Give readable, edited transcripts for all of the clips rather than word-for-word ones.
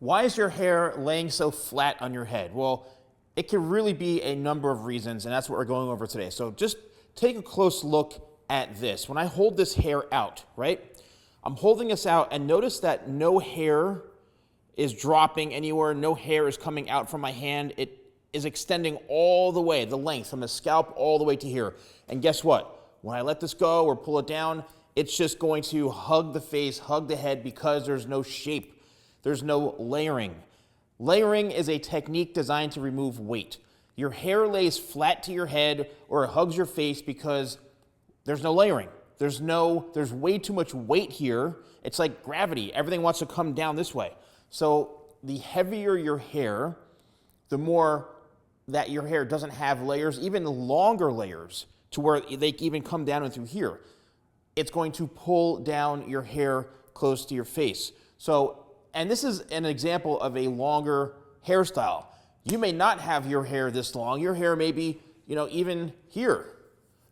Why is your hair laying so flat on your head? Well, it can really be a number of reasons, and that's what we're going over today. So just take a close look at this. When I hold this hair out, right? I'm holding this out, and notice that no hair is dropping anywhere. No hair is coming out from my hand. It is extending all the way, the length from the scalp all the way to here. And guess what? When I let this go or pull it down, it's just going to hug the face, hug the head, because there's no shape. There's no layering. Layering is a technique designed to remove weight. Your hair lays flat to your head or it hugs your face because there's no layering. There's way too much weight here. It's like gravity. Everything wants to come down this way. So the heavier your hair, the more that your hair doesn't have layers, even longer layers, to where they even come down and through here. It's going to pull down your hair close to your face. And this is an example of a longer hairstyle. You may not have your hair this long. Your hair may be, even here,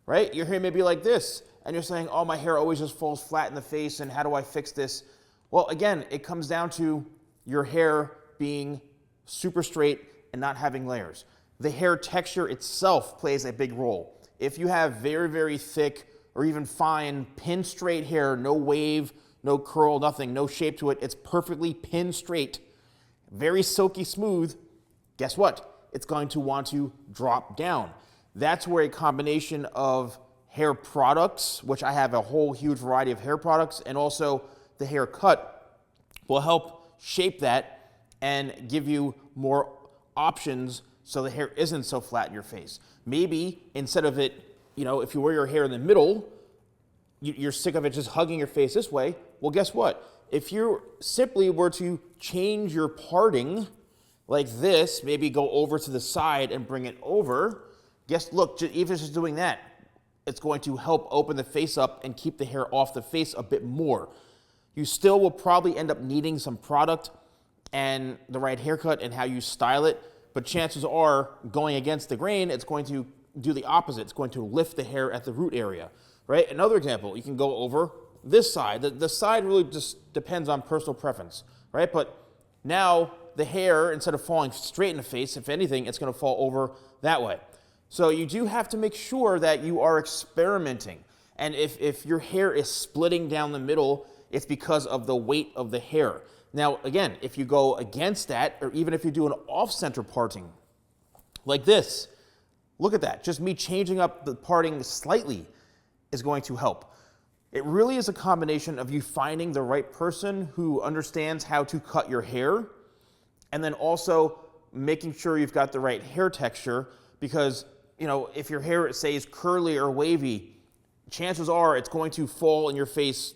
right? Your hair may be like this. And you're saying, oh, my hair always just falls flat in the face, and how do I fix this? Well, again, it comes down to your hair being super straight and not having layers. The hair texture itself plays a big role. If you have very, very thick or even fine pin straight hair, no wave, no curl, nothing, no shape to it, it's perfectly pin straight, very silky smooth, guess what? It's going to want to drop down. That's where a combination of hair products, which I have a whole huge variety of hair products, and also the hair cut will help shape that and give you more options so the hair isn't so flat in your face. Maybe instead of it, if you wear your hair in the middle, you're sick of it just hugging your face this way. Well, guess what? If you simply were to change your parting like this, maybe go over to the side and bring it over, look, even just doing that, it's going to help open the face up and keep the hair off the face a bit more. You still will probably end up needing some product and the right haircut and how you style it, but chances are, going against the grain, it's going to do the opposite. It's going to lift the hair at the root area. Right? Another example, you can go over this side. The side really just depends on personal preference, right? But now the hair, instead of falling straight in the face, if anything, it's going to fall over that way. So you do have to make sure that you are experimenting. And if your hair is splitting down the middle, it's because of the weight of the hair. Now, again, if you go against that, or even if you do an off-center parting, like this, look at that. Just me changing up the parting slightly is going to help. It really is a combination of you finding the right person who understands how to cut your hair, and then also making sure you've got the right hair texture, because if your hair, say, is curly or wavy, chances are it's going to fall in your face